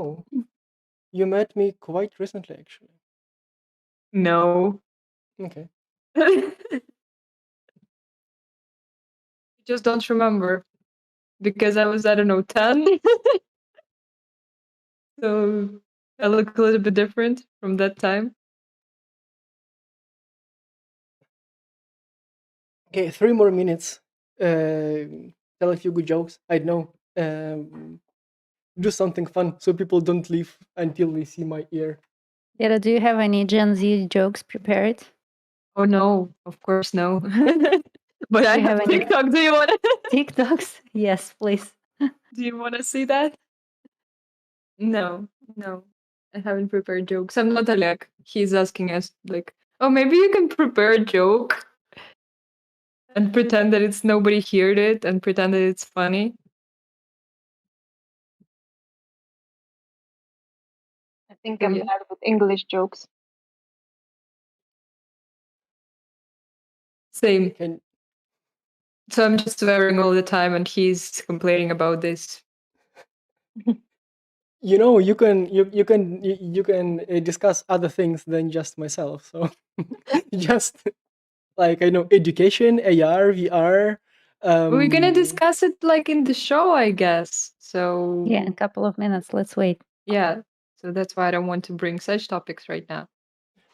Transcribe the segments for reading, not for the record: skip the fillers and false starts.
know. You met me quite recently, actually. No. Okay. Just don't remember because I was, I don't know, 10. So I look a little bit different from that time. Okay, 3 more minutes. Tell a few good jokes. I know. Do something fun so people don't leave until they see my ear. Lera, do you have any Gen Z jokes prepared? Oh no, of course no. But I Do you have have any TikTok. Do you want to? TikToks? Yes, please. Do you want to see that? No, no. I haven't prepared jokes. I'm not Oleg. He's asking us like, oh, maybe you can prepare a joke and pretend that it's nobody heard it and pretend that it's funny. I think So, I'm yeah. bad with English jokes. Same. Can So I'm just swearing all the time, and he's complaining about this. you know you can discuss other things than just myself. So just like I know education, AR, VR. We're gonna discuss it like in the show, I guess. So Yeah, in a couple of minutes. Let's wait. yeah. So that's why I don't want to bring such topics right now.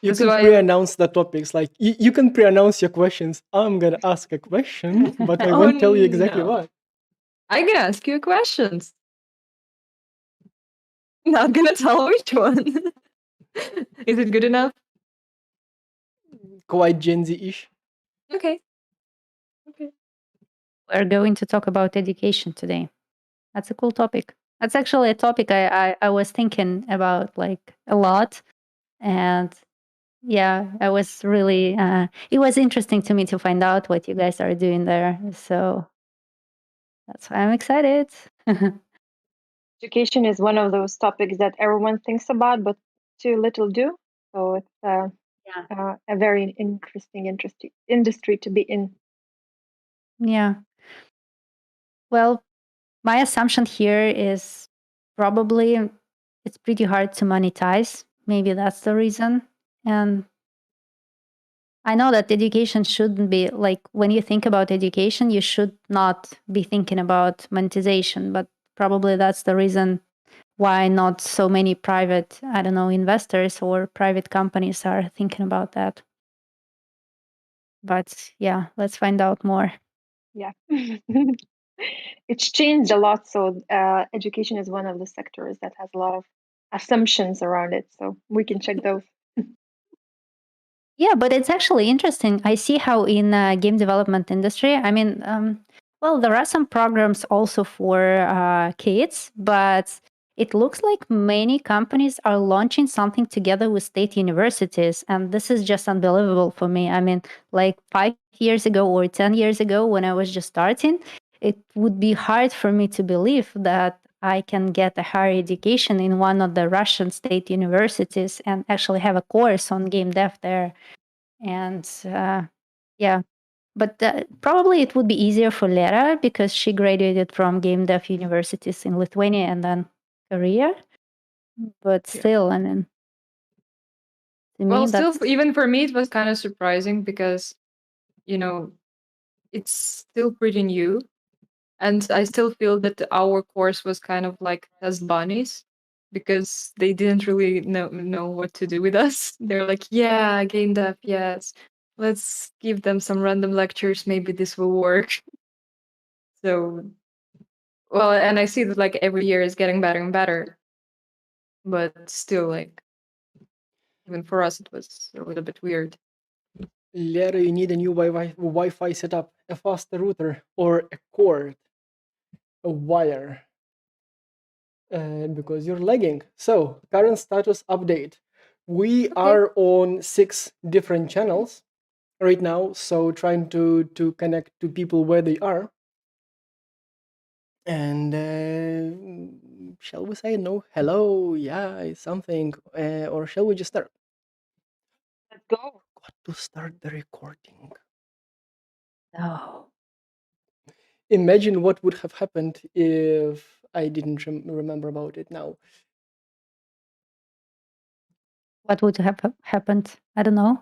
You That's can why pre-announce the topics. Like you can pre-announce your questions. I'm gonna ask a question, but I Oh, won't tell you exactly no. what. I can ask you questions. Not gonna tell which one. Is it good enough? Quite Gen Z-ish. Okay. Okay. We're going to talk about education today. That's a cool topic. That's actually a topic I was thinking about like a lot. And yeah, I was really, it was interesting to me to find out what you guys are doing there. So that's why I'm excited. Education is one of those topics that everyone thinks about, but too little do. So it's a very interesting industry to be in. Yeah. Well, my assumption here is probably it's pretty hard to monetize. Maybe that's the reason. And I know that education shouldn't be like when you think about education, you should not be thinking about monetization, but probably that's the reason why not so many private, I don't know, investors or private companies are thinking about that. But yeah, let's find out more. Yeah. It's changed a lot. So education is one of the sectors that has a lot of assumptions around it. So we can check those. Yeah, but it's actually interesting. I see how in game development industry, I mean, well, there are some programs also for kids, but it looks like many companies are launching something together with state universities, and this is just unbelievable for me. I mean, like 5 years ago or 10 years ago, when I was just starting, it would be hard for me to believe that I can get a higher education in one of the Russian state universities and actually have a course on game dev there. And yeah, but probably it would be easier for Lera because she graduated from game dev universities in Lithuania and then Korea. But Yeah. still, I mean, to me, Well, still, that's even for me, it was kind of surprising because, you know, it's still pretty new. And I still feel that our course was kind of like test bunnies because they didn't really know what to do with us. They're like, yeah, game dev, yes. Let's give them some random lectures. Maybe this will work. So, well, and I see that like every year is getting better and better. But still, like, even for us, it was a little bit weird. Later, you need a new Wi-Fi setup, a faster router, or a cord, a wire, because you're lagging. So, current status update. We are on 6 different channels right now, so trying to connect to people where they are. And shall we say no? Hello, yeah, something, or shall we just start? Let's go. Got to start the recording. no. Imagine what would have happened if I didn't remember about it now. What would have happened? I don't know.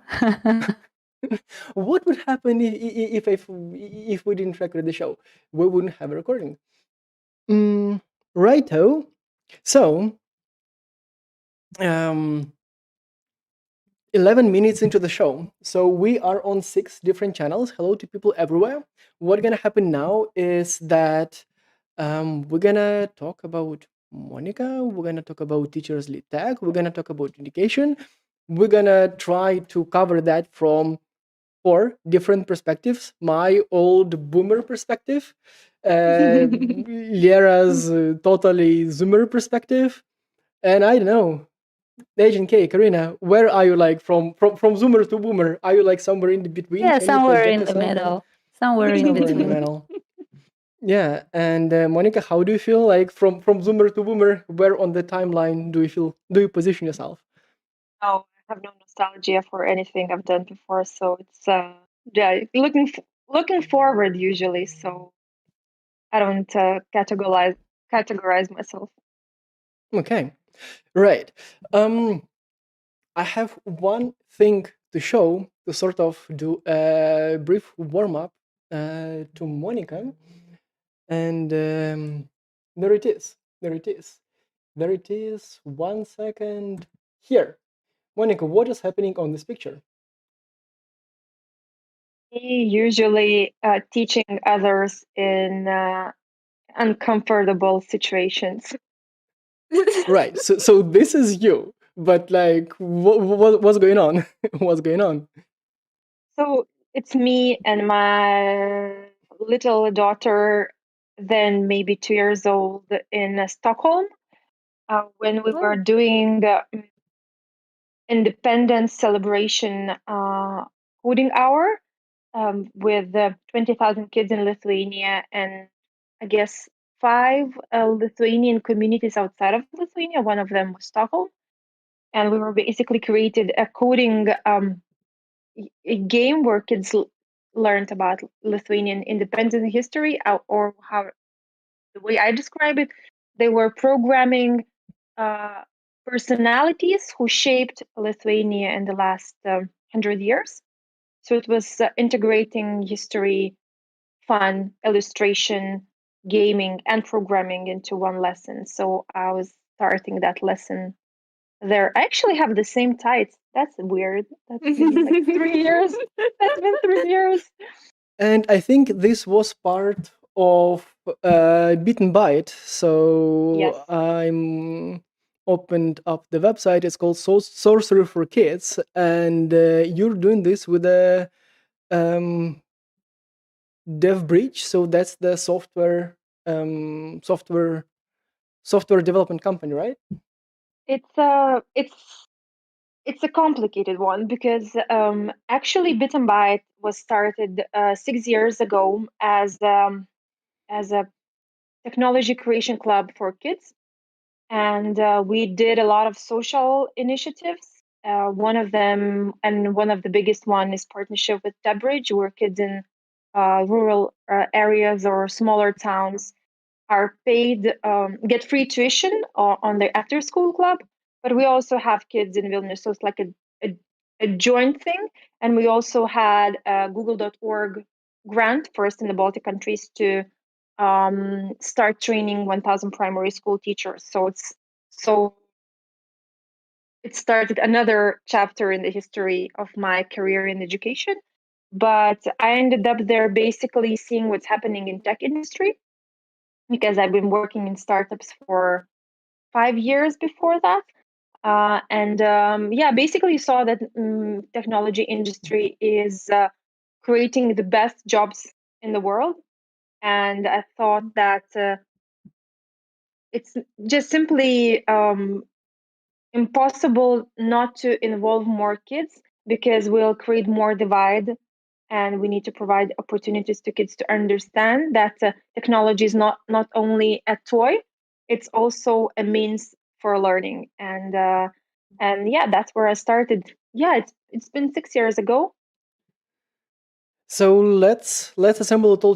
What would happen if we didn't record the show? We wouldn't have a recording. Righto. So, um, 11 minutes into the show. So we are on 6 different channels. Hello to people everywhere. What's gonna happen now is that we're gonna talk about Monica. We're gonna talk about teachers lead tech. We're gonna talk about education. We're gonna try to cover that from 4 different perspectives. My old boomer perspective, Lera's totally zoomer perspective, and I don't know, Agent K, Karina, where are you, like, from zoomer to boomer? Are you like somewhere in the between? Yeah, Can you somewhere project in the yourself? middle. Somewhere in Somewhere in the between. middle. Yeah, and Monica, how do you feel like from zoomer to boomer? Where on the timeline do you position yourself? No, I have no nostalgia for anything I've done before, so it's yeah, looking forward usually. So I don't categorize myself. Okay, right. I have one thing to show to sort of do a brief warm up to Monica, and there it is. There it is. There it is. 1 second. Here, Monica, what is happening on this picture? Usually teaching others in uncomfortable situations. Right. So this is you, but like, what's going on? What's going on? So it's me and my little daughter, then maybe 2 years old, in Stockholm, when we were Oh, doing independence celebration coding hour with 20,000 kids in Lithuania and I guess 5 Lithuanian communities outside of Lithuania. One of them was Stockholm. And we were basically created a coding a game where kids learned about Lithuanian independence history, or how the way I describe it, they were programming uh, personalities who shaped Lithuania in the last 100 years. So it was integrating history, fun, illustration, gaming, and programming into one lesson. So I was starting that lesson there. I actually have the same tights. That's weird. That's been like 3 years. That's been 3 years. And I think this was part of Beaten Byte. Yes. So I'm opened up the website. It's called Sorcery for Kids, and you're doing this with a um, Dev Bridge. So that's the um, software software development company, right? It's a complicated one because actually Bit and Byte was started 6 years ago as a technology creation club for kids, and we did a lot of social initiatives. One of them, and one of the biggest one, is partnership with Debridge, where kids in rural areas or smaller towns are paid, get free tuition on their after school club. But we also have kids in Vilnius, so it's like a, a joint thing. And we also had a google.org grant, first in the Baltic countries, to start training 1,000 primary school teachers. So it started another chapter in the history of my career in education. But I ended up there basically seeing what's happening in tech industry, because I've been working in startups for 5 years before that. And yeah, basically saw that technology industry is creating the best jobs in the world. And I thought that it's just simply impossible not to involve more kids, because we'll create more divide, and we need to provide opportunities to kids to understand that technology is not only a toy, it's also a means for learning. And yeah, that's where I started. Yeah, it's been 6 years ago. So let's assemble it all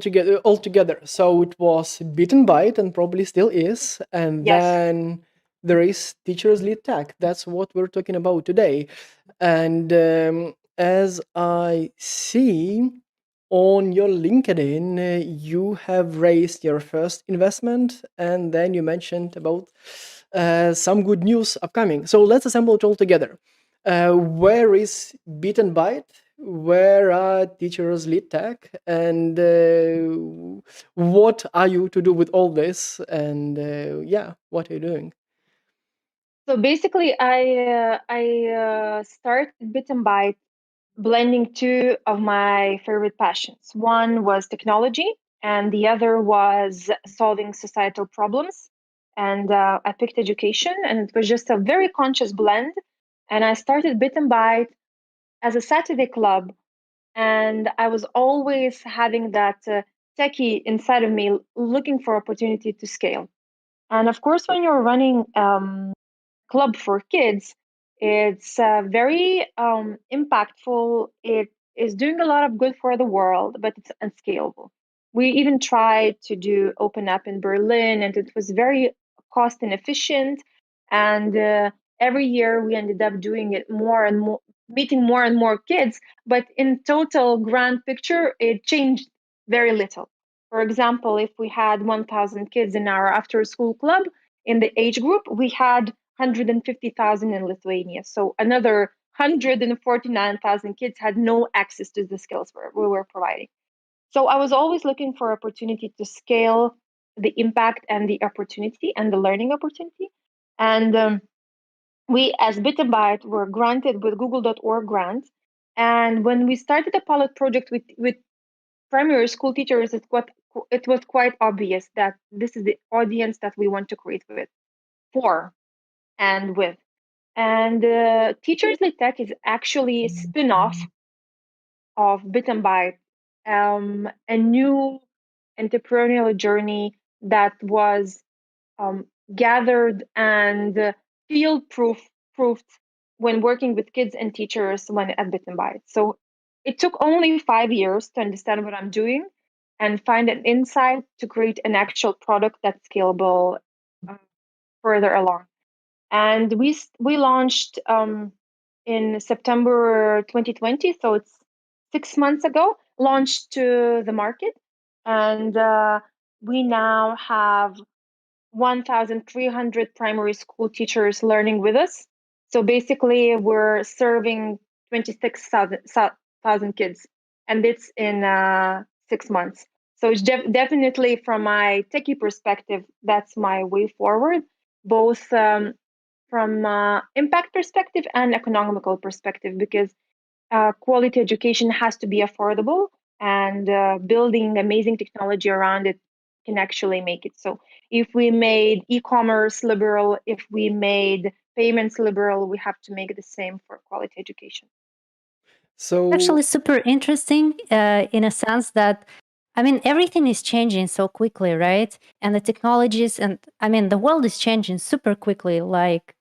together. So it was Beaten Byte, and probably still is, and Yes. then there is Teachers Lead Tech. That's what we're talking about today. And as I see on your LinkedIn, you have raised your first investment, and then you mentioned about some good news upcoming. So let's assemble it all together. Where is Beat and Byte? Where are Teachers Lead Tech? And what are you to do with all this? And yeah, what are you doing? So basically, I started Bit and Byte blending two of my favorite passions. One was technology, and the other was solving societal problems. And I picked education, and it was just a very conscious blend. And I started Bit and Byte as a Saturday club, and I was always having that techie inside of me, looking for opportunity to scale. And of course, when you're running club for kids, it's very impactful. It is doing a lot of good for the world, but it's unscalable. We even tried to do Open Up in Berlin, and it was very cost inefficient. And every year we ended up doing it more and more, meeting more and more kids. But in total grand picture, it changed very little. For example, if we had 1,000 kids in our after school club in the age group, we had 150,000 in Lithuania. So another 149,000 kids had no access to the skills we were providing. So I was always looking for opportunity to scale the impact and the opportunity and the learning opportunity. And we, as Bit and Byte, were granted with Google.org grant. And when we started a pilot project with primary school teachers, it was quite obvious that this is the audience that we want to create with, for, and with. And Teachers Lead Tech is actually a spin-off of Bit and Byte, a new entrepreneurial journey that was gathered and field proofed when working with kids and teachers when at Bit and Byte. So it took only 5 years to understand what I'm doing and find an insight to create an actual product that's scalable uh, further along. And we launched in September 2020, so it's 6 months ago. Launched to the market, and we now have 1,300 primary school teachers learning with us. So basically, we're serving 26,000 kids, and it's in 6 months. So it's definitely from my techie perspective, that's my way forward, both from impact perspective and economical perspective, because quality education has to be affordable, and building amazing technology around it can actually make it so. If we made e-commerce liberal, if we made payments liberal, we have to make the same for quality education. Actually So super interesting in a sense that, I mean, everything is changing so quickly, right? And the technologies, and I mean, the world is changing super quickly. Like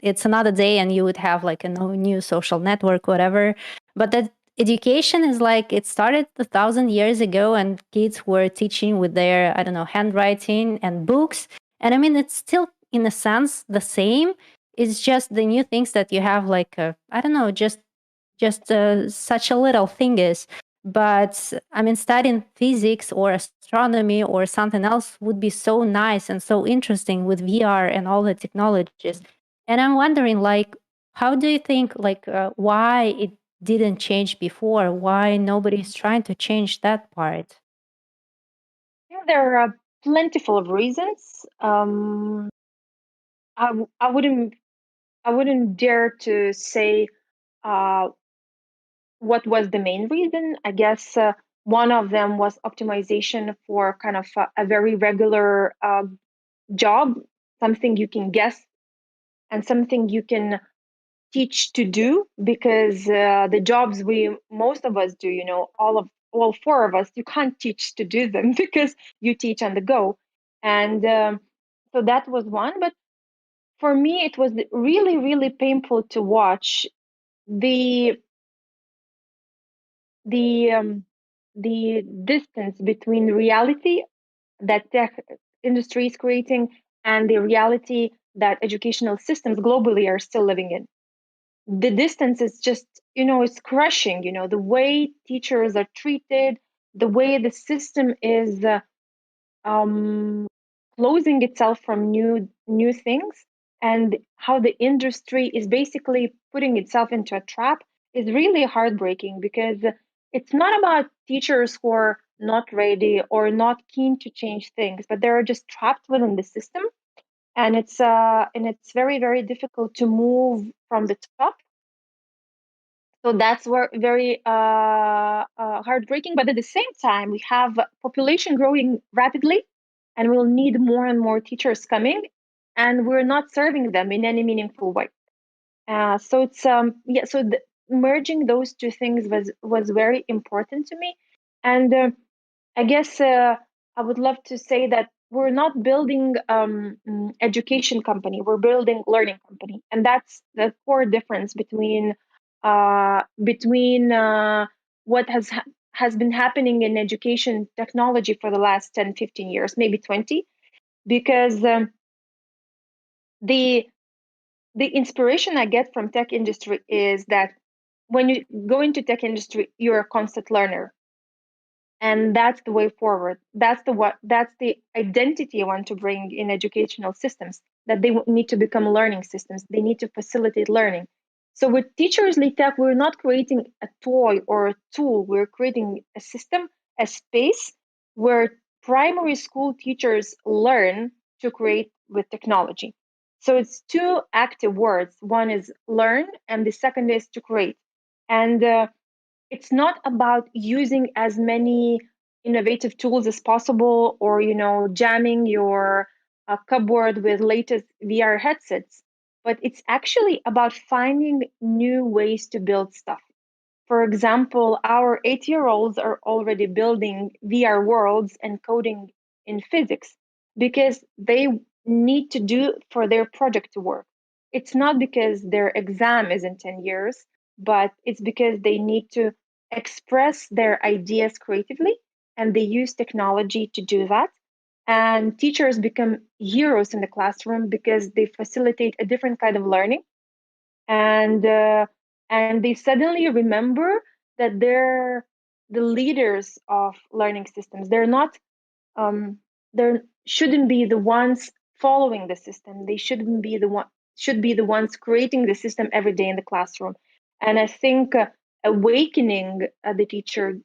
it's another day and you would have like a new social network, whatever. But that education is like, it started 1,000 years ago and kids were teaching with their, I don't know, handwriting and books. And I mean, it's still in a sense the same. It's just the new things that you have, like, I don't know, just such a little thing is. But I mean, studying physics or astronomy or something else would be so nice and so interesting with VR and all the technologies. And I'm wondering, like, how do you think, like, why it didn't change before? Why nobody's trying to change that part? Yeah, there are plentiful of reasons. I wouldn't dare to say uh, what was the main reason. I guess one of them was optimization for kind of a very regular job, something you can guess and something you can teach to do, because the jobs we most of us do, all four of us, you can't teach to do them because you teach on the go. And so that was one. But for me, it was really, really painful to watch the the um, the distance between reality that tech industry is creating and the reality that educational systems globally are still living in. The distance is just, it's crushing. The way teachers are treated, the way the system is um, closing itself from new things, and how the industry is basically putting itself into a trap is really heartbreaking, because it's not about teachers who are not ready or not keen to change things, but they're just trapped within the system, and it's very, very difficult to move from the top. So that's very heartbreaking. But at the same time, we have population growing rapidly, and we'll need more and more teachers coming, and we're not serving them in any meaningful way. So it's yeah. So merging those two things was very important to me, and I guess I would love to say that we're not building education company. We're building learning company, and that's the core difference between what has been happening in education technology for the last 10, 15 years, maybe 20, because the the inspiration I get from tech industry is that when you go into tech industry, you're a constant learner, and that's the way forward. That's the identity I want to bring in educational systems, that they need to become learning systems. They need to facilitate learning. So with teachers lead tech, we're not creating a toy or a tool. We're creating a system, a space where primary school teachers learn to create with technology. So it's two active words. One is learn, and the second is to create. And it's not about using as many innovative tools as possible, or jamming your cupboard with latest VR headsets, but it's actually about finding new ways to build stuff. For example, our 8-year-olds are already building VR worlds and coding in physics because they need to do for their project to work. It's not because their exam is in 10 years, but it's because they need to express their ideas creatively, and they use technology to do that. And teachers become heroes in the classroom because they facilitate a different kind of learning, and they suddenly remember that they're the leaders of learning systems. They're not they shouldn't be the ones following the system. They shouldn't be the one should be the ones creating the system every day in the classroom. And I think awakening the teacher,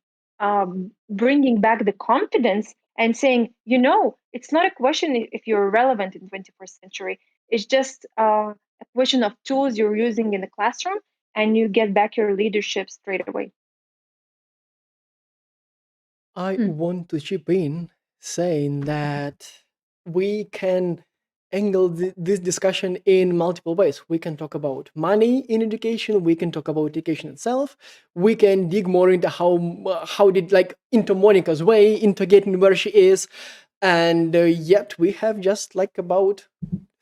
bringing back the confidence and saying, it's not a question if you're relevant in 21st century. It's just a question of tools you're using in the classroom, and you get back your leadership straight away. I Hmm. want to chip in saying that we can angle this discussion in multiple ways. We can talk about money in education. We can talk about education itself. We can dig more into how did like into Monica's way into getting where she is, and yet we have just like about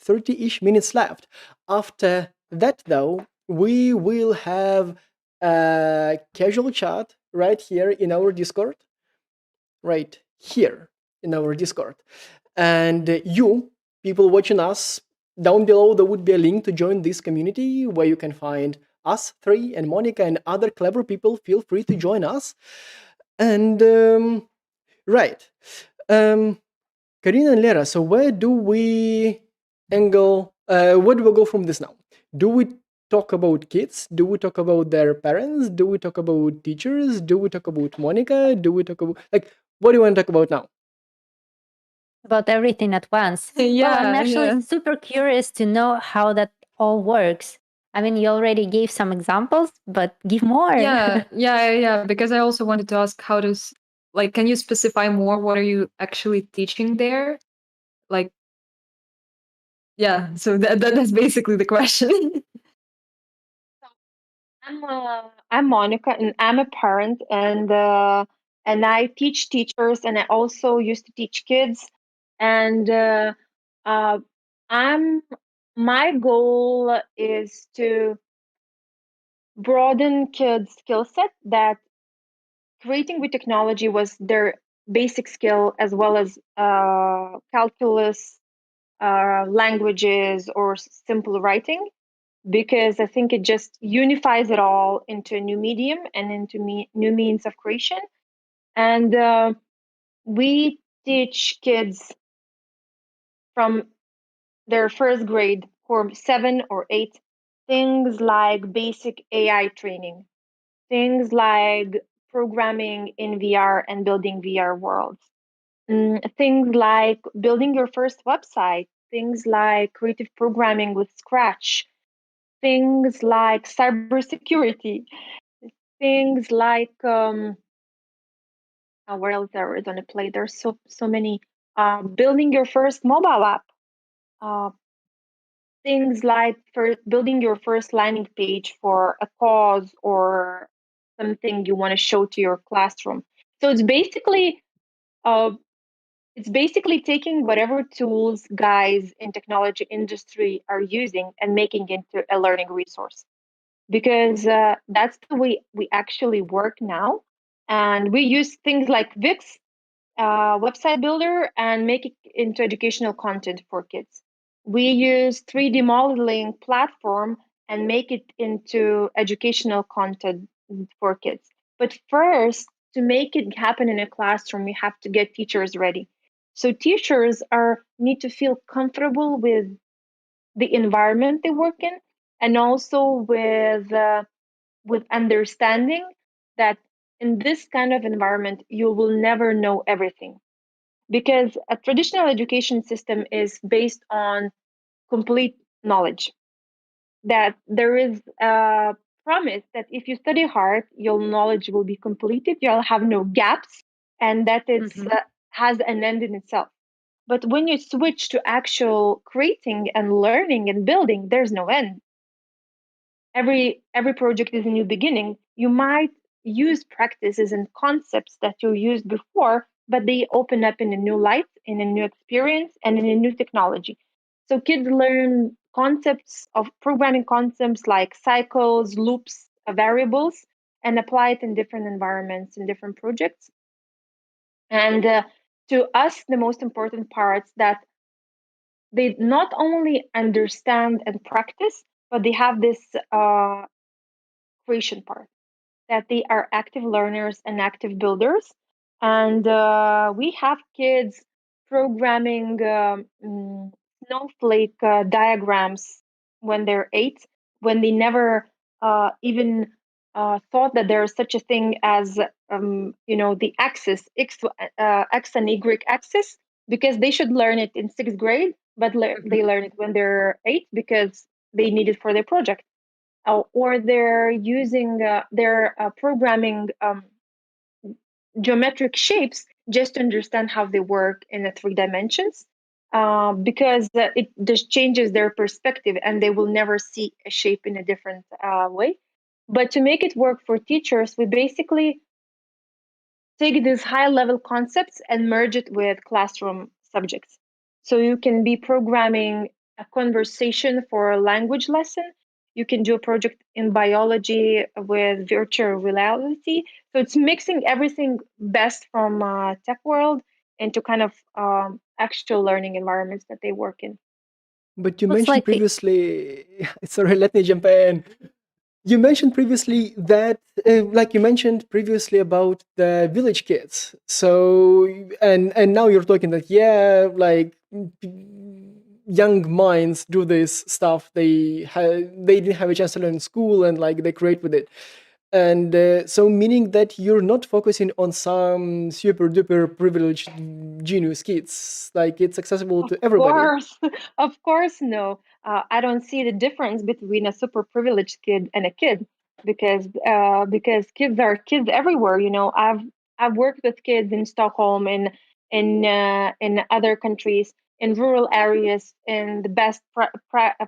30-ish minutes left. After that, though, we will have a casual chat right here in our Discord, right here in our Discord. And you, people watching us, down below there would be a link to join this community where you can find us three and Monica and other clever people. Feel free to join us. And right, Karina and Lera. So where do we angle? Where do we go from this now? Do we talk about kids? Do we talk about their parents? Do we talk about teachers? Do we talk about Monica? Do we talk about like what do you want to talk about now? About everything at once. Well, I'm Yeah, actually yeah. super curious to know how that all works. I mean, you already gave some examples, but give more. Yeah. Because I also wanted to ask, how does, like, can you specify more? What are you actually teaching there? Like, yeah. So that's basically the question. I'm Monica, and I'm a parent, and I teach teachers, and I also used to teach kids, and uh, I'm my goal is to broaden kids' skill set, that creating with technology was their basic skill, as well as calculus, languages or simple writing, because I think it just unifies it all into a new medium and into new means of creation. And we teach kids from their first grade, or 7 or 8, things like basic AI training, things like programming in VR and building VR worlds, things like building your first website, things like creative programming with Scratch, things like cybersecurity, things like what else there is on the plate? There's so many. Building your first mobile app, uh, things like for building your first landing page for a cause or something you want to show to your classroom. So uh, it's basically taking whatever tools guys in technology industry are using and making it into a learning resource, because that's the way we actually work now. And we use things like Wix, website builder, and make it into educational content for kids. We use 3D modeling platform and make it into educational content for kids. But first, to make it happen in a classroom, we have to get teachers ready. So teachers are need to feel comfortable with the environment they work in, and also with understanding that in this kind of environment you will never know everything, because a traditional education system is based on complete knowledge, that there is a promise that if you study hard your knowledge will be completed, you'll have no gaps, and that it's Mhm. has an end in itself. But when you switch to actual creating and learning and building, there's no end. Every project is a new beginning. You might use practices and concepts that you used before, but they open up in a new light, in a new experience, and in a new technology. So kids learn concepts of programming concepts like cycles, loops, variables, and apply it in different environments, in different projects. And to us, the most important parts that they not only understand and practice, but they have this creation part, that they are active learners and active builders. And we have kids programming snowflake diagrams when they're 8, when they never even thought that there is such a thing as the axis, x and y axis, because they should learn it in 6th grade, but they learn it when they're 8 because they need it for their project. Or they're programming geometric shapes just to understand how they work in the 3 dimensions, because it just changes their perspective and they will never see a shape in a different way. But to make it work for teachers, we basically take these high level concepts and merge it with classroom subjects. So you can be programming a conversation for a language lesson. You can do a project in biology with virtual reality. So it's mixing everything best from tech world into kind of actual learning environments that they work in. But you Looks mentioned like the previously, sorry, let me jump in. You mentioned previously that, like you mentioned previously about the village kids. So, and now you're talking that, yeah, like young minds do this stuff. They didn't have a chance to learn in school, and like they create with it. And so, meaning that you're not focusing on some super duper privileged genius kids. Like it's accessible Of to everybody. course, of course, no. I don't see the difference between a super privileged kid and a kid, because kids are kids everywhere. I've worked with kids in Stockholm, in other countries, in rural areas, in the best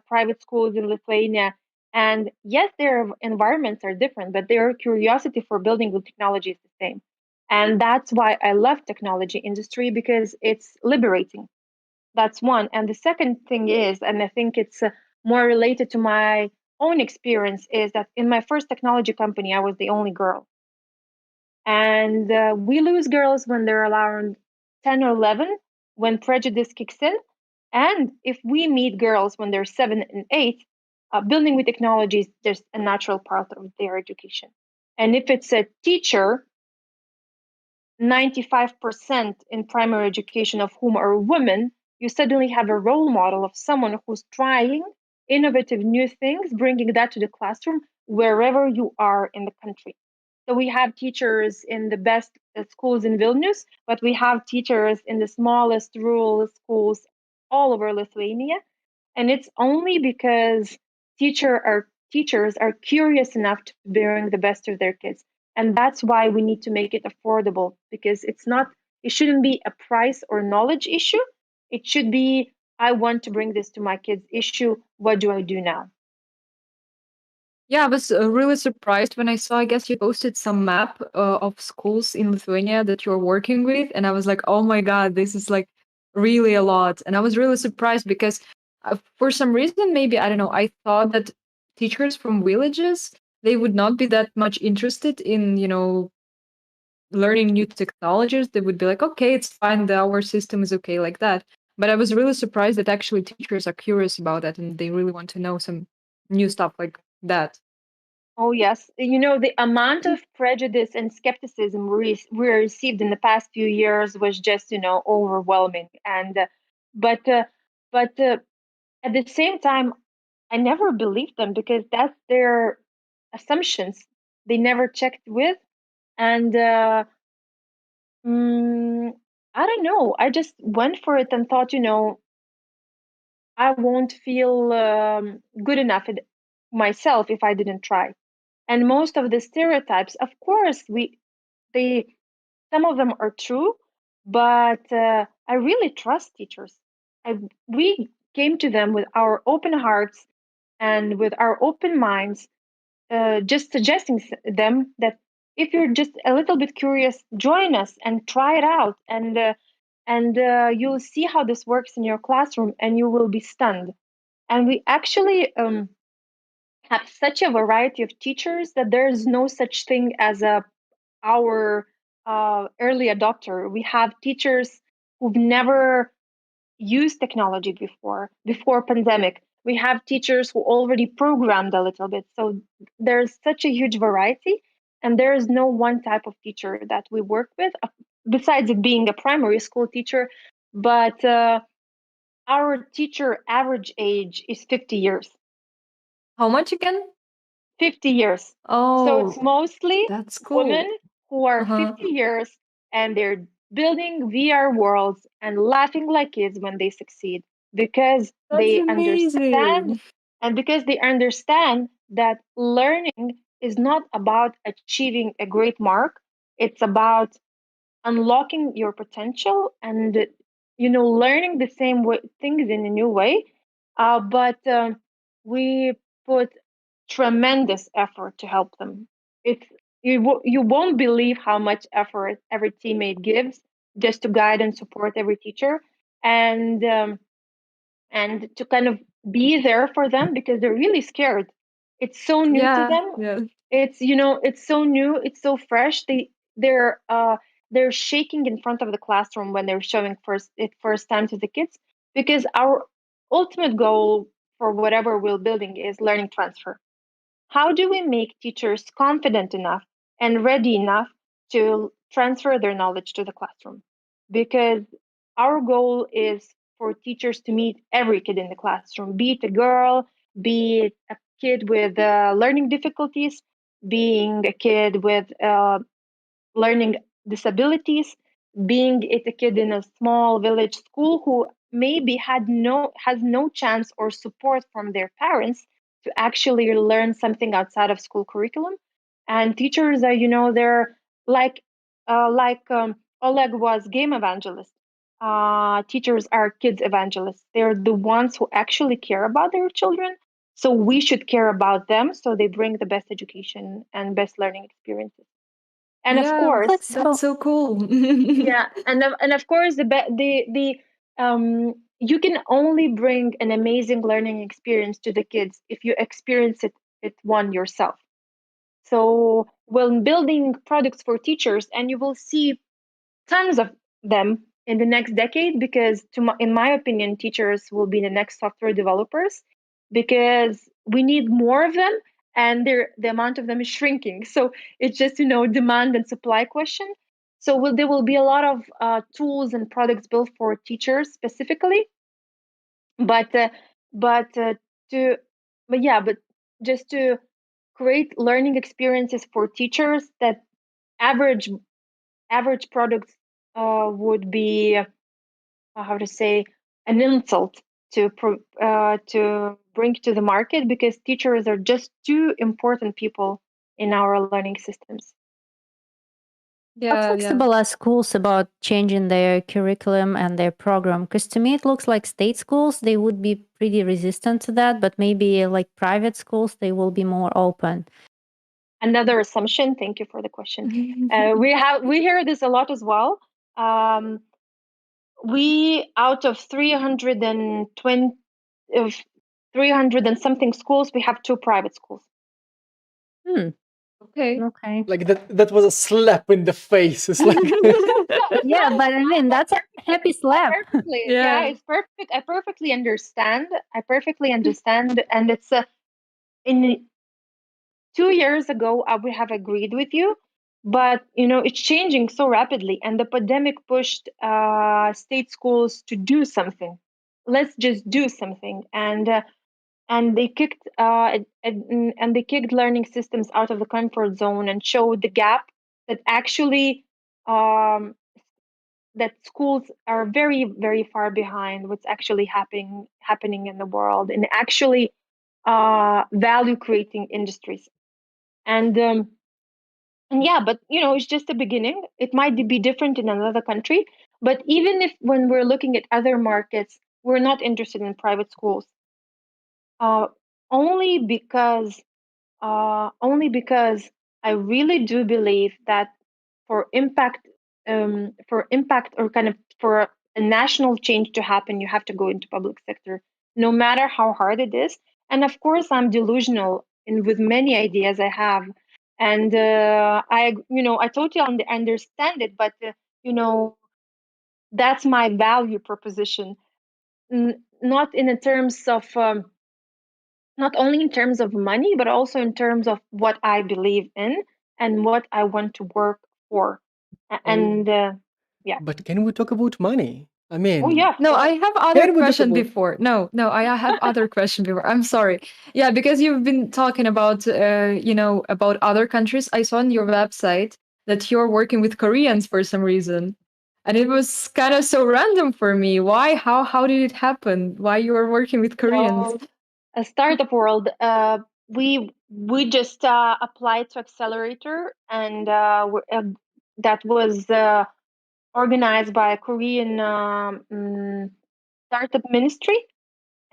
private schools in Lithuania. And yes, their environments are different, but their curiosity for building with technology is the same. And that's why I love technology industry, because it's liberating. That's one. And the second thing is, and I think it's more related to my own experience, is that in my first technology company, I was the only girl. And we lose girls when they're around 10 or 11, when prejudice kicks in. And if we meet girls when they're 7 and 8, building with technology is just a natural part of their education. And if it's a teacher, 95% in primary education of whom are women, you suddenly have a role model of someone who's trying innovative new things, bringing that to the classroom wherever you are in the country. So we have teachers in the best schools in Vilnius, but we have teachers in the smallest rural schools all over Lithuania. And it's only because teachers are curious enough to bring the best of their kids. And that's why we need to make it affordable, because it shouldn't be a price or knowledge issue. It should be, I want to bring this to my kids issue. What do I do now? Yeah, I was really surprised when I saw, I guess you posted some map of schools in Lithuania that you're working with. And I was like, oh my God, this is like really a lot. And I was really surprised because for some reason, maybe, I don't know, I thought that teachers from villages, they would not be that much interested in, learning new technologies. They would be like, okay, it's fine. Our system is okay like that. But I was really surprised that actually teachers are curious about that and they really want to know some new stuff like that. Oh, yes. The amount of prejudice and skepticism we received in the past few years was just, overwhelming. But at the same time, I never believed them because that's their assumptions. They never checked with. And mm, I don't know. I just went for it and thought, I won't feel good enough myself if I didn't try. And most of the stereotypes, of course, they some of them are true, but I really trust teachers. We came to them with our open hearts and with our open minds, just suggesting them that if you're just a little bit curious, join us and try it out, and you'll see how this works in your classroom, and you will be stunned. And we actually have such a variety of teachers that there is no such thing as our early adopter. We have teachers who've never used technology before pandemic. We have teachers who already programmed a little bit. So there's such a huge variety, and there is no one type of teacher that we work with, besides it being a primary school teacher. But our teacher average age is 50 years. How much again? 50 years. So it's Oh, mostly that's women cool. who are Uh-huh. 50 years and they're building VR worlds and laughing like kids when they succeed, because That's they understand amazing. and because they understand that learning is not about achieving a great mark. It's about unlocking your potential and learning the same way, things in a new way. But we put tremendous effort to help them. It's you won't believe how much effort every teammate gives just to guide and support every teacher, and to kind of be there for them because they're really scared. It's so new to Yeah, them. yeah. It's so new, it's so fresh. They're shaking in front of the classroom when they're showing first time to the kids, because our ultimate goal for whatever we're building is learning transfer. How do we make teachers confident enough and ready enough to transfer their knowledge to the classroom? Because our goal is for teachers to meet every kid in the classroom, be it a girl, be it a kid with learning difficulties, being a kid with learning disabilities, being it a kid in a small village school who maybe has no chance or support from their parents to actually learn something outside of school curriculum. And teachers are, they're like Oleg was game evangelist. Teachers are kids evangelists. They're the ones who actually care about their children. So we should care about them so they bring the best education and best learning experiences. And of Yeah, course, That's that's so so cool. yeah, and of course, you can only bring an amazing learning experience to the kids if you experience it one yourself. So when building products for teachers, and you will see tons of them in the next decade, because in my opinion, teachers will be the next software developers, because we need more of them, and the amount of them is shrinking. So it's just demand and supply question. So there will be a lot of tools and products built for teachers specifically, but but to but just to create learning experiences for teachers that average products would be how to say, an insult to bring to the market, because teachers are just too important people in our learning systems. How Yeah, yeah. flexible are schools about changing their curriculum and their program? Because to me, it looks like state schools, they would be pretty resistant to that, but maybe like private schools, they will be more open. Another assumption. Thank you for the question. We hear this a lot as well. We out of 320 of 300 and something schools, we have 2 private schools. Okay. Okay. Like that was a slap in the face. It's like Yeah, but I mean, that's a happy slap. Perfectly. Yeah. It's perfect. I perfectly understand. And it's in 2 years ago, I would have agreed with you, but it's changing so rapidly, and the pandemic pushed state schools to do something. Let's just do something, and they kicked and they kicked learning systems out of the comfort zone and showed the gap that actually um, that schools are very, very far behind what's actually happening in the world, and actually value creating industries. And yeah, but it's just a beginning. It might be different in another country, but even if when we're looking at other markets, we're not interested in private schools, uh, only because I really do believe that for impact, or kind of for a national change to happen, you have to go into public sector, no matter how hard it is. And of course, I'm delusional in with many ideas I have, and I totally understand it, but you know, that's my value proposition, not in terms of. Not only in terms of money, but also in terms of what I believe in and what I want to work for. oh, And yeah. but can we talk about money? I Oh mean, yeah, of No, I course. have other can we talk question about before. No, I have other question before. I'm sorry. Yeah, because you've been talking about, about other countries. I saw on your website that you're working with Koreans for some reason, and it was kind of so random for me. Why? How did it happen? Why you are working with Koreans? So a startup world, we just applied to accelerator, and that was organized by a Korean startup ministry.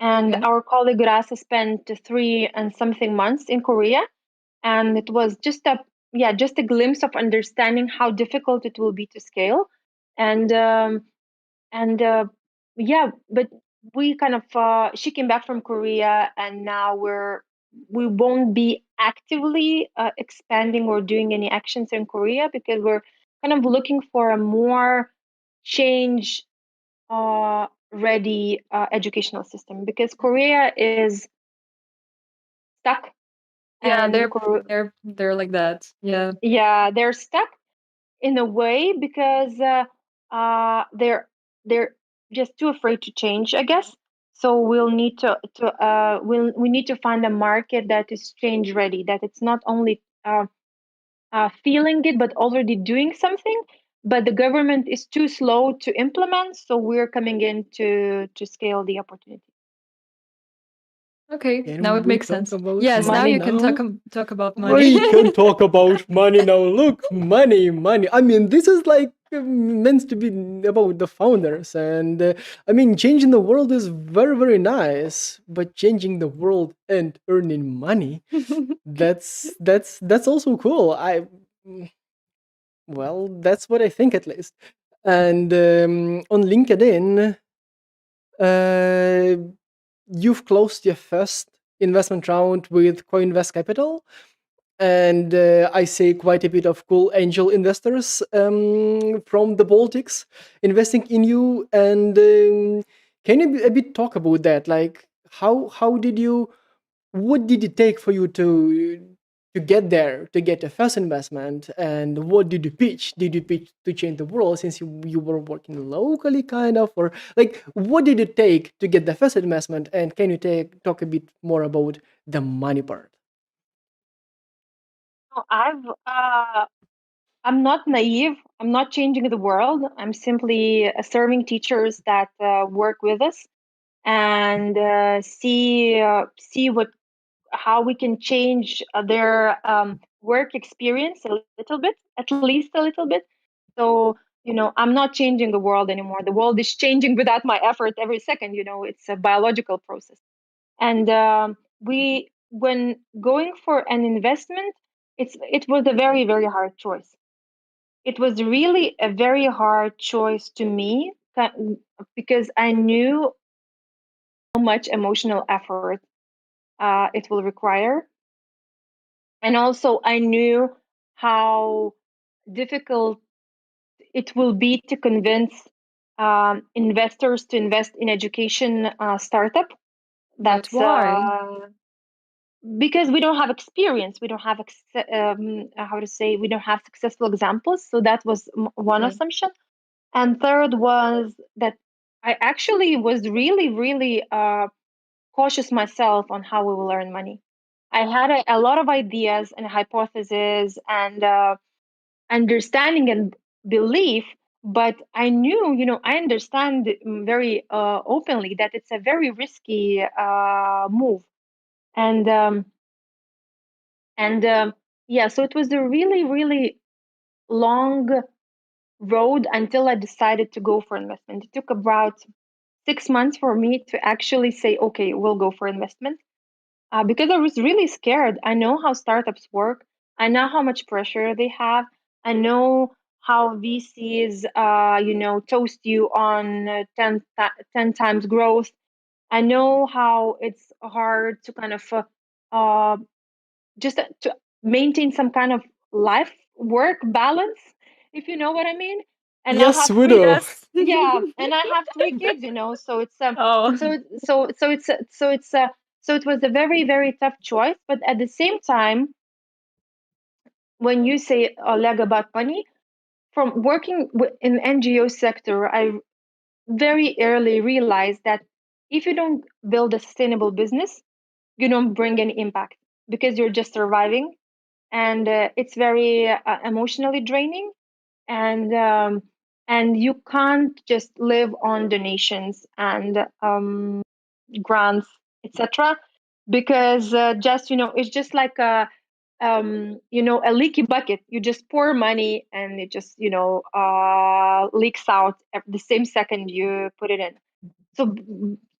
And Okay. our colleague Rasa spent 3 and something months in Korea, and it was just a glimpse of understanding how difficult it will be to scale. And um, and uh, yeah, but we kind of she came back from Korea, and now we won't be actively expanding or doing any actions in Korea, because we're kind of looking for a more change ready educational system, because Korea is stuck. Yeah, and they're like that. Yeah. Yeah, they're stuck in a way, because they're just too afraid to change, I guess. So we need to find a market that is change ready, that it's not only feeling it but already doing something, but the government is too slow to implement, so we're coming in to scale the opportunity. Okay, now can it we makes talk sense. about Yes, now money you can talk now? talk about money. We can talk about money now. Look, money. I mean, this is like meant to be about the founders, and I mean, changing the world is very, very nice. But changing the world and earning money, that's also cool. Well, that's what I think at least. And on LinkedIn, uh, you've closed your first investment round with Coinvest Capital. and I say quite a bit of cool angel investors from the Baltics investing in you. And can you a bit talk about that? Like, how did you? What did it take for you to get there, to get a first investment? And what did you pitch? Did you pitch to change the world since you were working locally, kind of, or like what did it take to get the first investment? And can you talk a bit more about the money part? So I'm not naive. I'm not changing the world. I'm simply serving teachers that work with us and see what how we can change their work experience a little bit, at least a little bit. So I'm not changing the world anymore. The world is changing without my effort every second. It's a biological process. And we when going for an investment, it was a very, very hard choice. It was really a very hard choice to me, because I knew how much emotional effort it will require. And also, I knew how difficult it will be to convince investors to invest in education startup. But That's why? because we don't have experience. We don't have how to say, we don't have successful examples. So that was one Okay. assumption. And third was that I actually was really, really cautious myself on how we will earn money. I had a lot of ideas and hypotheses and understanding and belief, but I knew, I understand very openly that it's a very risky move. And and yeah, so it was a really, really long road until I decided to go for investment. It took about 6 months for me to actually say, okay, we'll go for investment. Because I was really scared. I know how startups work. I know how much pressure they have. I know how VCs, toast you on 10 times growth. I know how it's hard to kind of uh, just to maintain some kind of life work balance, if you know what I mean. And I Yes, have three, widow. Yes. yeah, and I have three kids, so Oh, so it was a very, very tough choice. But at the same time, when you say, Oleg, about money, from working in NGO sector, I very early realized that if you don't build a sustainable business, you don't bring any impact, because you're just surviving, and it's very emotionally draining, and you can't just live on donations and grants, etc. Because just it's just like a leaky bucket. You just pour money and it just leaks out at the same second you put it in. So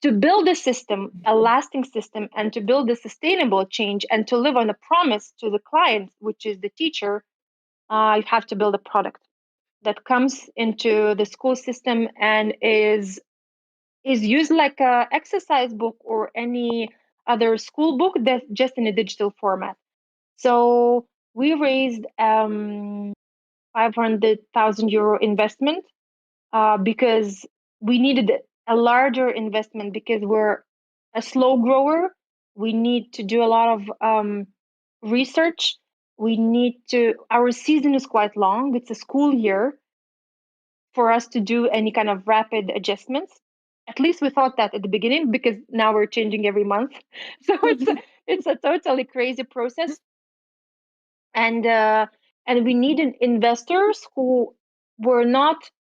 to build a system, a lasting system, and to build a sustainable change, and to live on a promise to the client, which is the teacher, you have to build a product that comes into the school system and is used like a exercise book or any other school book, that's just in a digital format. So we raised 500,000 euro investment, because we needed a larger investment, because we're a slow grower. We need to do a lot of research. We need to, our season is quite long. It's a school year for us to do any kind of rapid adjustments. At least we thought that at the beginning, because now we're changing every month. So it's a totally crazy process, and we needed investors who were not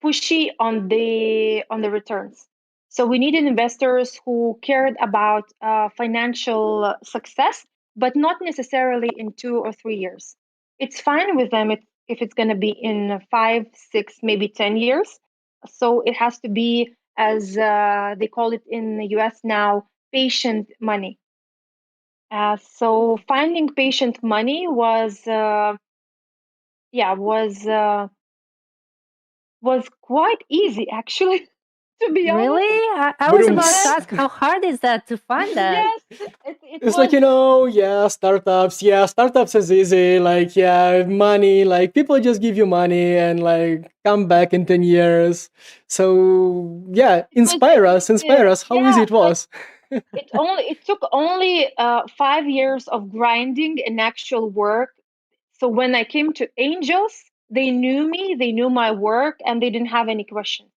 pushy on the returns. So we needed investors who cared about financial success, but not necessarily in 2 or 3 years. It's fine with them if it's going to be in 5, 6, maybe 10 years. So it has to be, as they call it in the US now, patient money. So finding patient money was yeah was quite easy, actually. to be honest. Really? I was about to But Yes, ask how hard is that to find that? yes, it it's like, was. yeah, startups. Yeah, startups is easy. Like, yeah, money. Like, people just give you money and like come back in 10 years. So yeah, inspire us. How easy Yeah, it was. it took only 5 years of grinding and actual work. So when I came to Angels, they knew me, they knew my work, and they didn't have any questions.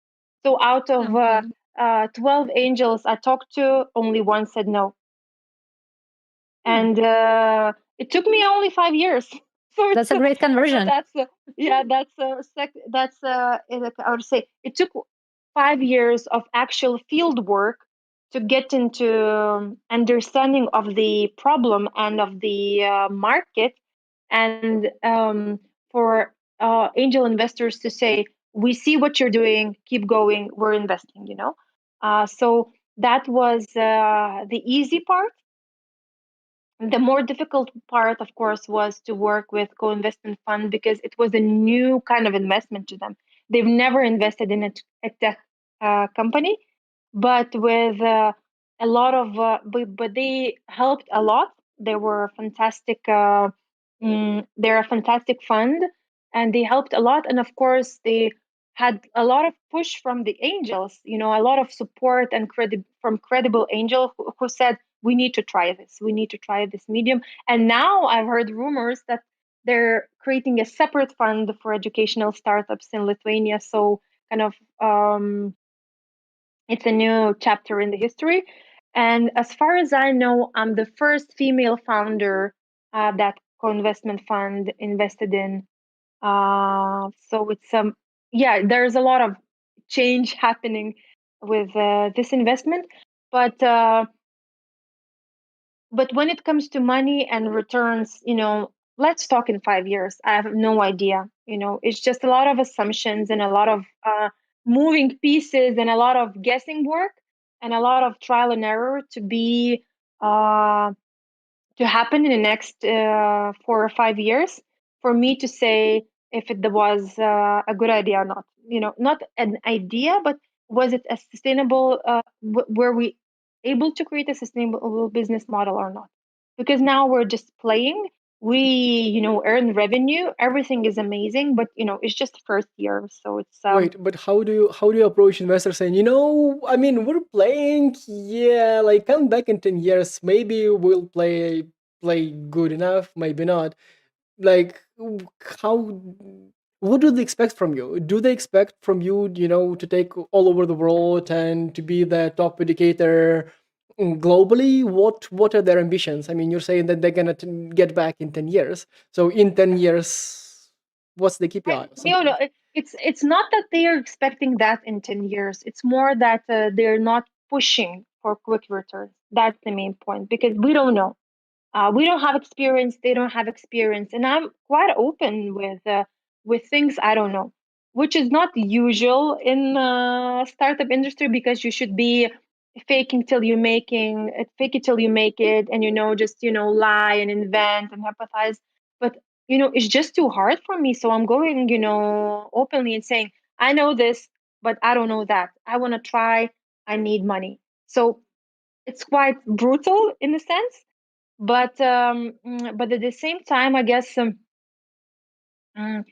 So out of Okay. 12 angels I talked to, only one said no. Hmm. And it took me only 5 years. So That's it's a great so conversion. yeah, that's I would say it took 5 years of actual field work to get into understanding of the problem and of the market, and for angel investors to say, we see what you're doing, keep going, we're investing, so that was the easy part. The more difficult part, of course, was to work with co-investment fund because it was a new kind of investment to them. They've never invested in a tech company, but with a lot of, but they helped a lot. They were fantastic. They're a fantastic fund, and they helped a lot. And of course, they had a lot of push from the angels. A lot of support and credit from credible angel who said, we need to try this. We need to try this medium. And now I've heard rumors that they're creating a separate fund for educational startups in Lithuania. So kind of it's a new chapter in the history. And as far as I know, I'm the first female founder that co-investment fund invested in. So it's yeah, there's a lot of change happening with this investment, but when it comes to money and returns, let's talk in 5 years. I have no idea. It's just a lot of assumptions and a lot of moving pieces and a lot of guessing work and a lot of trial and error uh, to happen in the next 4 or 5 years for me to say if it was a good idea or not. Not an idea, but was it a sustainable? Were we able to create a sustainable business model or not? Because now we're just playing. We, earn revenue. Everything is amazing, but it's just first year, so it's Wait, but how do you approach investors saying, I mean, we're playing, yeah, like come back in 10 years, maybe we'll play good enough, maybe not. Like how what do they expect from you? Do they expect from you, to take all over the world and to be the top educator globally? What are their ambitions? I mean, you're saying that they're gonna get back in 10 years. So in 10 years, what's the KPI or no, no, something? it's not that they are expecting that in 10 years. It's more that they're not pushing for quick returns. That's the main point because we don't know. We don't have experience. They don't have experience, and I'm quite open with things I don't know, which is not usual in startup industry because you should be fake it till you make it, and just lie and invent and hypothesize. But it's just too hard for me, so I'm going openly and saying I know this, but I don't know that. I want to try. I need money, so it's quite brutal in a sense, but at the same time, I guess mm,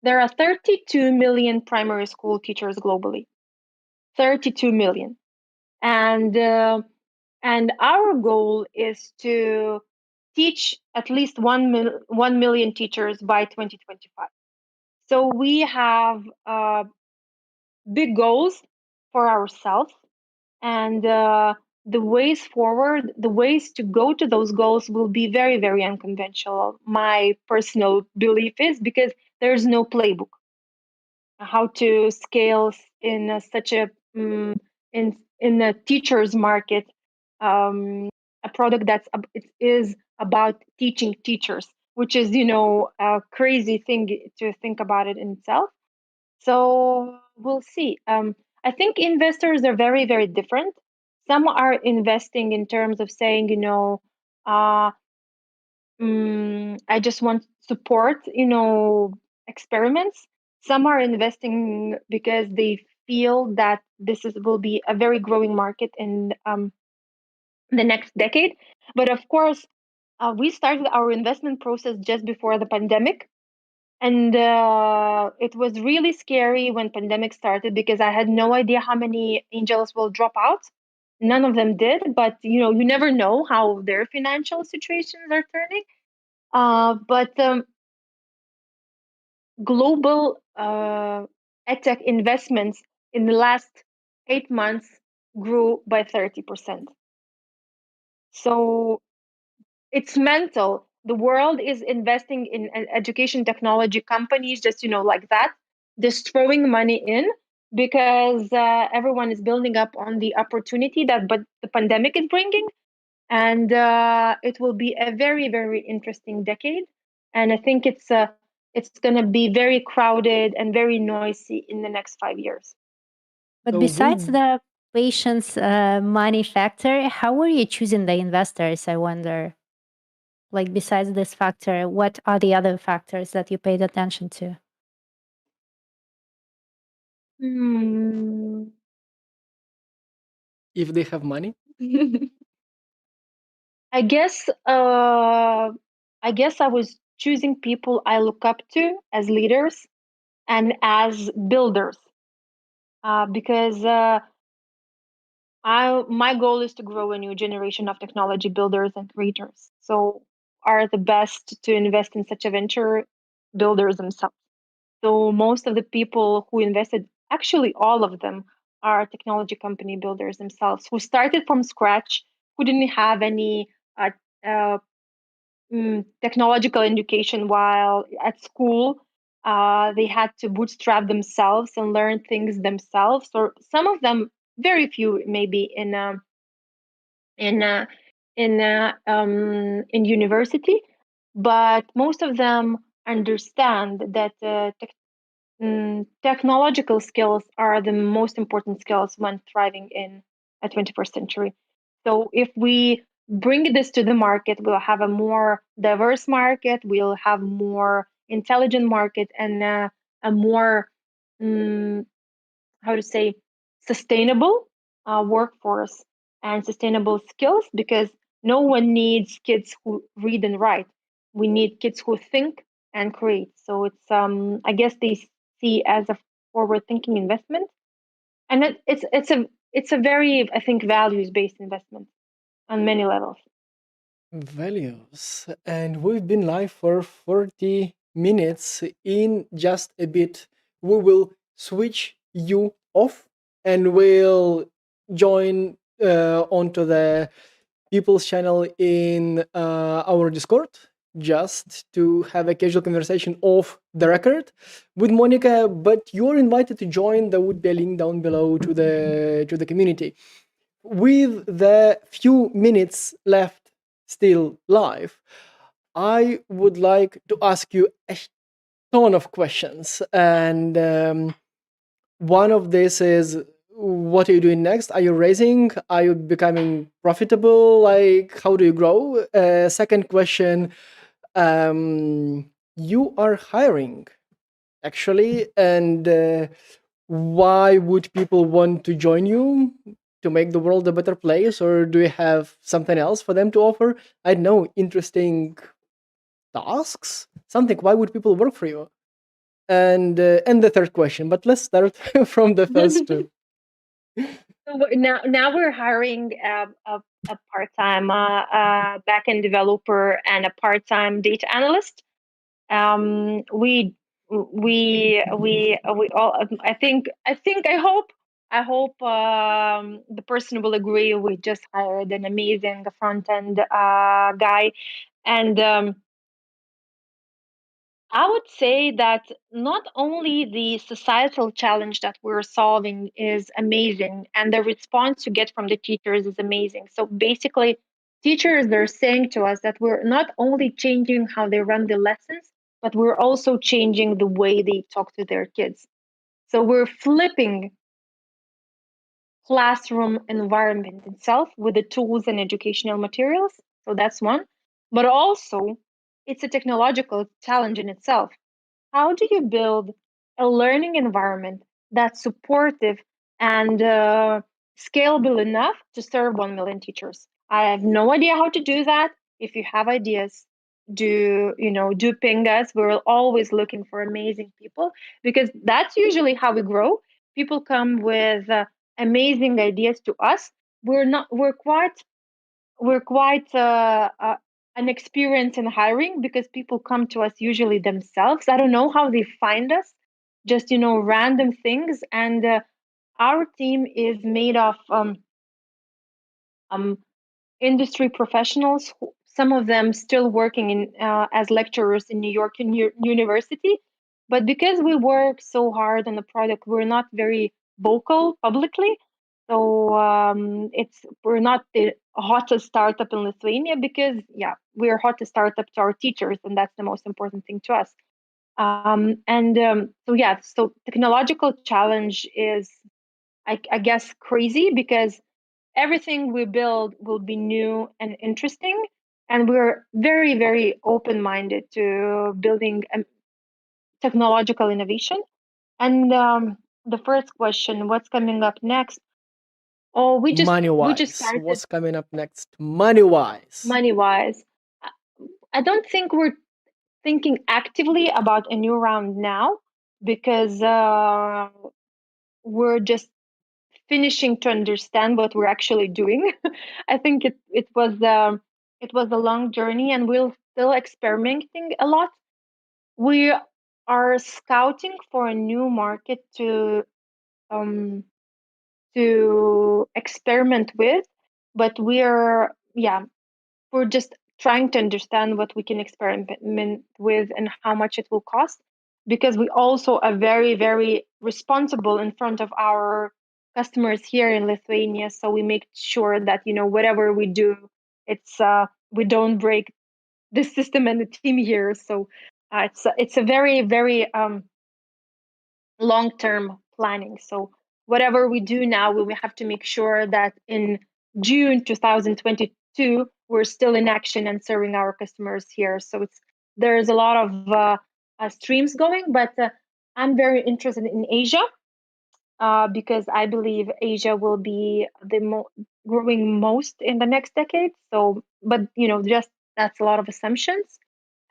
there are 32 million primary school teachers globally. 32 million, and our goal is to teach at least 1 million teachers by 2025. So we have big goals for ourselves, and the ways forward, the ways to go to those goals will be very, very unconventional. My personal belief is because there's no playbook how to scale in such a in a teacher's market, a product it is about teaching teachers, which is a crazy thing to think about it in itself. So we'll see. I think investors are very, very different. Some are investing in terms of saying, uh, I just want support, experiments. Some are investing because they feel that will be a very growing market in the next decade. But of course, we started our investment process just before the pandemic, and it was really scary when pandemic started because I had no idea how many angels will drop out. None of them did, but you never know how their financial situations are turning. But global edtech investments in the last 8 months grew by 30%. So it's mental. The world is investing in education technology companies, just like that, just throwing money in because everyone is building up on the opportunity that but the pandemic is bringing, and it will be a very very interesting decade. And I think it's going to be very crowded and very noisy in the next 5 years. But So besides we the patient's money factor, how were you choosing the investors? I wonder. Like, besides this factor, what are the other factors that you paid attention to? Hmm. if they have money. I guess I was choosing people I look up to as leaders and as builders, because I my goal is to grow a new generation of technology builders and creators. So are the best to invest in such a venture builders themselves. So most of the people who invested, actually all of them, are technology company builders themselves who started from scratch, who didn't have any uh, uh, technological education while at school. They had to bootstrap themselves and learn things themselves, or some of them, very few, maybe in uh, in university, but most of them understand that technological skills are the most important skills when thriving in a 21st century. So if we bring this to the market, we'll have a more diverse market, we'll have more intelligent market, and a more, um, how to say, sustainable workforce and sustainable skills, because no one needs kids who read and write. We need kids who think and create. So it's I guess they see as a forward thinking investment, and it's a very, I think, values based investment on many levels. Values. And we've been live for 40 minutes. In just a bit, we will switch you off and we'll join onto the people's channel in our Discord just to have a casual conversation off the record with Monica. But you're invited to join. There would be a link down below to the community. With the few minutes left still live, I would like to ask you a ton of questions. And one of this is, what are you doing next? Are you raising? Are you becoming profitable? Like, how do you grow? Second question, you are hiring actually, and why would people want to join you to make the world a better place, or do you have something else for them to offer? I don't know, interesting tasks, something. Why would people work for you? And the third question, but let's start from the first two. So now we're hiring a part-time back-end developer and a part-time data analyst. We all, I hope the person will agree. We just hired an amazing front-end guy, and I would say that not only the societal challenge that we're solving is amazing, and the response you get from the teachers is amazing. So basically, teachers, they're saying to us that we're not only changing how they run the lessons, but we're also changing the way they talk to their kids. So we're flipping classroom environment itself with the tools and educational materials. So that's one. But also, it's a technological challenge in itself. How do you build a learning environment that's supportive and scalable enough to serve 1 million teachers. I have no idea how to do that. If you have ideas, do ping us. We're always looking for amazing people, because that's usually how we grow. People come with amazing ideas to us. We're quite an experience in hiring, because people come to us usually themselves. I don't know how they find us, just random things. And our team is made of um, industry professionals, some of them still working in as lecturers in New York University. But because we work so hard on the product, we're not very vocal publicly. So we're not the hottest startup in Lithuania, because we're hottest startup to our teachers, and that's the most important thing to us. So technological challenge is, I guess, crazy, because everything we build will be new and interesting, and we're very, very open-minded to building technological innovation. And the first question, what's coming up next? Oh, we just Money-wise, started. what's coming up next? Money-wise. Money-wise, I don't think we're thinking actively about a new round now, because we're just finishing to understand what we're actually doing. I think it was a long journey, and we're still experimenting a lot. We are scouting for a new market um, to experiment with, but we're just trying to understand what we can experiment with and how much it will cost, because we also are very, very responsible in front of our customers here in Lithuania. So we make sure that whatever we do, it's we don't break the system and the team here. So it's a very, very long-term planning. So whatever we do now, we will have to make sure that in June 2022, we're still in action and serving our customers here. So there's a lot of streams going, but I'm very interested in Asia, because I believe Asia will be the growing most in the next decade. So, but just that's a lot of assumptions.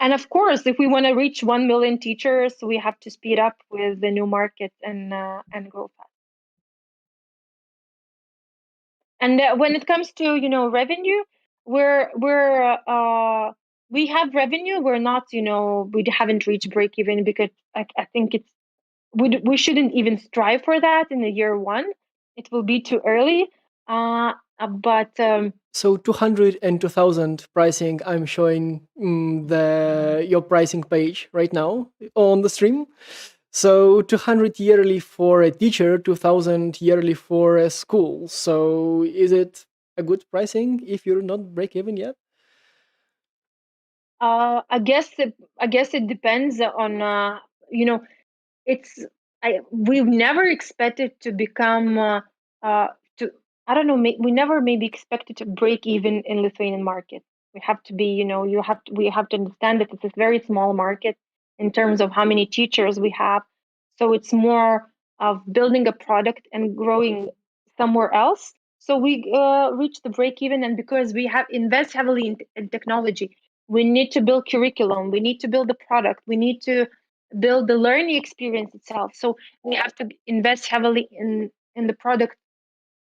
And of course, if we want to reach 1 million teachers, we have to speed up with the new market and grow fast. And when it comes to revenue, we have revenue. We're not we haven't reached break even, because I think we shouldn't even strive for that in the year one. It will be too early. But So 200 and 2000 pricing, I'm showing your pricing page right now on the stream. So 200 yearly for a teacher, 2000 yearly for a school. So is it a good pricing if you're not break even yet? I guess it depends on it's we've never expected to become to I don't know, we never maybe expected to break even in Lithuanian market. We have to be, we have to understand that it's a very small market in terms of how many teachers we have. So it's more of building a product and growing somewhere else. So we reach the break even, and because we have invest heavily in technology, we need to build curriculum, we need to build the product, we need to build the learning experience itself. So we have to invest heavily in the product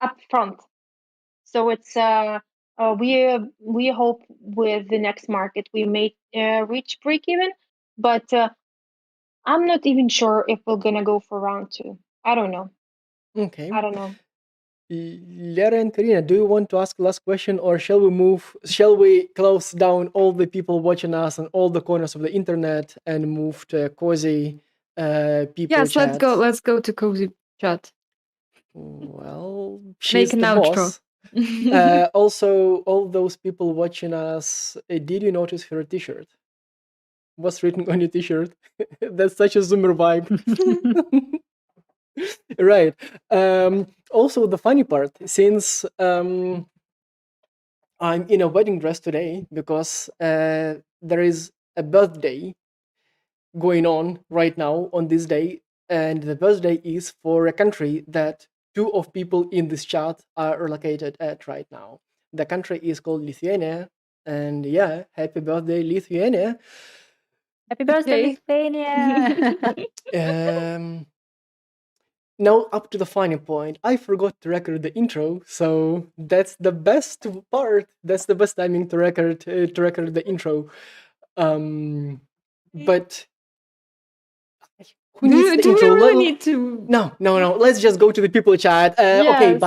upfront. So it's we hope with the next market we may reach break even, but I'm not even sure if we're gonna go for round two. I don't know. Okay. I don't know. Lara and Karina, do you want to ask last question, or shall we close down all the people watching us on all the corners of the internet and move to a cozy people Yes, chat? let's go to cozy chat. Well, Make she's an the outro. boss. Also, all those people watching us, did you notice her t-shirt? What's written on your t-shirt? That's such a Zoomer vibe. Right. Also, the funny part, since I'm in a wedding dress today because there is a birthday going on right now on this day. and the birthday is for a country that two of people in this chat are located at right now. The country is called Lithuania, and yeah, happy birthday, Lithuania. Happy birthday, Okay. Lithuania! Um, Now up to the final point. I forgot to record the intro, so that's the best part. That's the best timing to record the intro. But who needs the Do we intro? really need to? No. Let's just go to the people chat. Okay, Yes. bye.